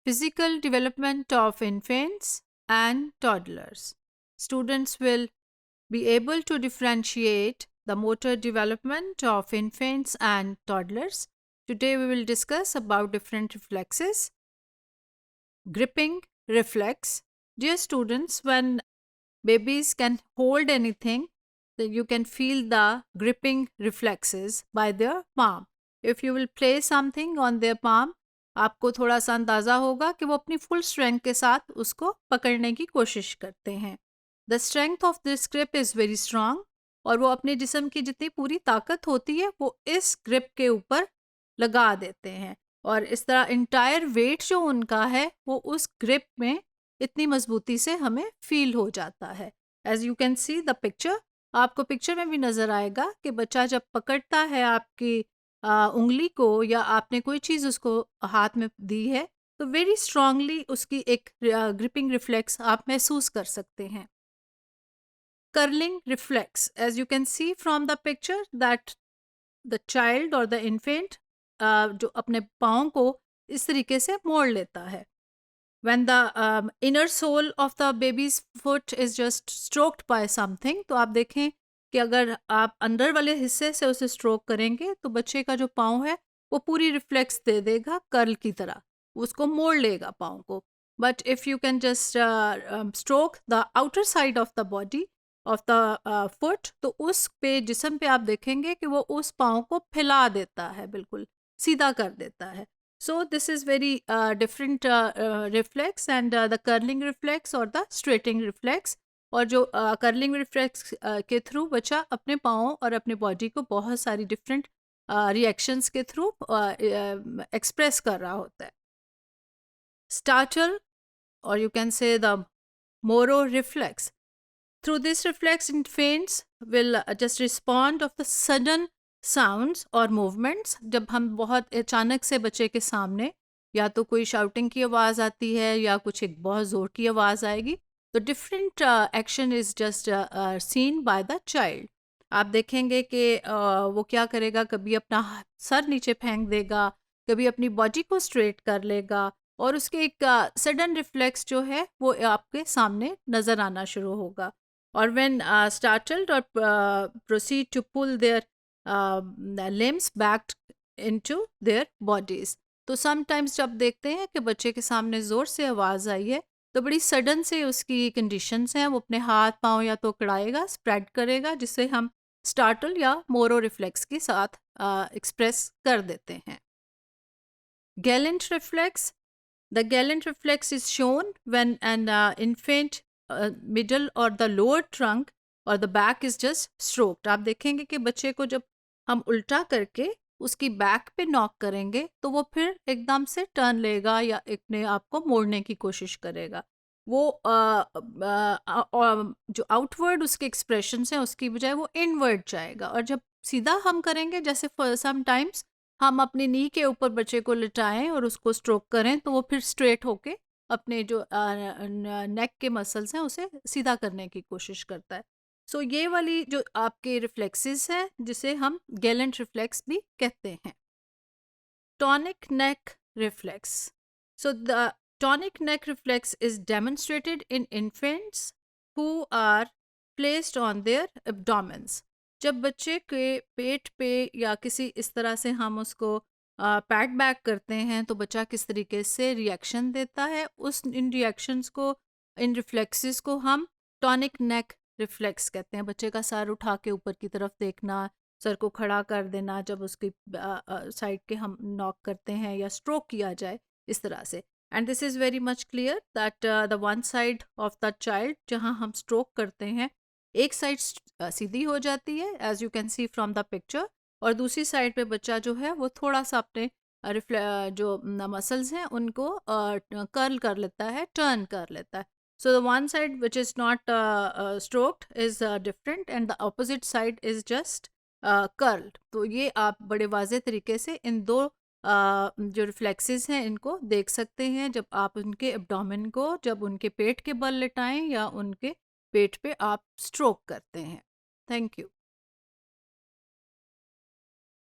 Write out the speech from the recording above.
Physical development of infants and toddlers. Students will be able to differentiate the motor development of infants and toddlers. Today we will discuss about different reflexes. Gripping reflex. Dear students, when babies can hold anything, then you can feel the gripping reflexes by their palm. If you will place something on their palm, आपको थोड़ा सा अंदाज़ा होगा कि वो अपनी full strength के साथ उसको पकड़ने की कोशिश करते हैं. The strength of this grip is very strong, और वो अपने जिस्म की जितनी पूरी ताकत होती है वो इस ग्रिप के ऊपर लगा देते हैं, और इस तरह इंटायर वेट जो उनका है वो उस ग्रिप में इतनी मजबूती से हमें फील हो जाता है. As you can see the picture, आपको पिक्चर में भी नज़र आएगा कि बच्चा जब पकड़ता है आपकी उंगली को, या आपने कोई चीज़ उसको हाथ में दी है, तो वेरी स्ट्रांगली उसकी एक ग्रिपिंग रिफ्लेक्स आप महसूस कर सकते हैं. Curling reflex. As you can see from the picture that the child और द इन्फेंट जो अपने पाँव को इस तरीके से मोड़ लेता है. When the inner sole of the baby's foot is just stroked by something, तो आप देखें कि अगर आप अंदर वाले हिस्से से उसे स्ट्रोक करेंगे तो बच्चे का जो पाँव है वो पूरी रिफ्लेक्स दे देगा कर्ल की तरह, उसको मोड़ लेगा पाँव को. But if you can just stroke the outer side of the body of the foot, तो उस पे जिस्म पे आप देखेंगे कि वो उस पाँव को फैला देता है, बिल्कुल सीधा कर देता है. So this is very different reflex, and the curling reflex or the straightening reflex. और जो curling reflex के थ्रू बच्चा अपने पाँव और अपने बॉडी को बहुत सारी different reactions के थ्रू express कर रहा होता है. Startle, or you can say the Moro reflex. Through this reflex, infants will just respond of the sudden sounds और मूवमेंट्स. जब हम बहुत अचानक से बच्चे के सामने या तो कोई शाउटिंग की आवाज़ आती है या कुछ एक बहुत ज़ोर की आवाज़ आएगी, तो different action is just seen by the child. आप देखेंगे कि वो क्या करेगा, कभी अपना सर नीचे फेंक देगा, कभी अपनी बॉडी को स्ट्रेट कर लेगा, और उसके एक सडन रिफ्लेक्स जो है वो आपके सामने नज़र आना शुरू होगा. और व्हेन स्टार्टल्ड और proceed to pull their limbs back into their bodies. तो समटाइम्स जब देखते हैं कि बच्चे के सामने ज़ोर से आवाज़ आई है, तो बड़ी सडन से उसकी कंडीशंस हैं, वो अपने हाथ पाँव या तो कड़ाएगा, स्प्रेड करेगा, जिसे हम स्टार्टल या मोरो रिफ्लेक्स के साथ एक्सप्रेस कर देते हैं. Gallant reflex. The Gallant reflex is shown when an infant middle और द लोअर ट्रंक और the back is just stroked. आप देखेंगे कि बच्चे को जब हम उल्टा करके उसकी बैक पे नॉक करेंगे तो वो फिर एकदम से टर्न लेगा या अपने आप को मोड़ने की कोशिश करेगा. वो जो आउटवर्ड उसके एक्सप्रेशंस हैं उसकी बजाय वो इनवर्ड जाएगा. और जब सीधा हम करेंगे, जैसे फॉर सम टाइम्स हम अपनी नी के ऊपर बच्चे को लिटाएं और उसको स्ट्रोक करें, तो वो फिर स्ट्रेट होके अपने जो नेक के मसल्स हैं उसे सीधा करने की कोशिश करता है. सो ये वाली जो आपके रिफ्लेक्सेस हैं जिसे हम गैलेंट रिफ्लेक्स भी कहते हैं. Tonic neck reflex. So the tonic neck reflex is demonstrated in infants who are placed on their abdomens. जब बच्चे के पेट पे या किसी इस तरह से हम उसको पैट बैक करते हैं तो बच्चा किस तरीके से रिएक्शन देता है, इन रिएक्शंस को, इन रिफ्लेक्सेस को हम टॉनिक नेक रिफ्लेक्स कहते हैं. बच्चे का सर उठा के ऊपर की तरफ देखना, सर को खड़ा कर देना जब उसकी साइड के हम नॉक करते हैं या स्ट्रोक किया जाए, इस तरह से. And this is very much clear that the one side of the child जहाँ हम स्ट्रोक करते हैं, एक साइड सीधी हो जाती है as you can see from the picture, और दूसरी साइड पे बच्चा जो है वो थोड़ा सा अपने जो मसल्स हैं उनको कर्ल कर लेता है, टर्न कर लेता है. So the one side which is not stroked is different, and the opposite side is just curled. तो ये आप बड़े वाज़े तरीके से इन दो जो रिफ्लेक्सेस हैं इनको देख सकते हैं जब आप उनके एब्डोमेन को, जब उनके पेट के बल लिटाएं या उनके पेट पे आप स्ट्रोक करते हैं. Thank you.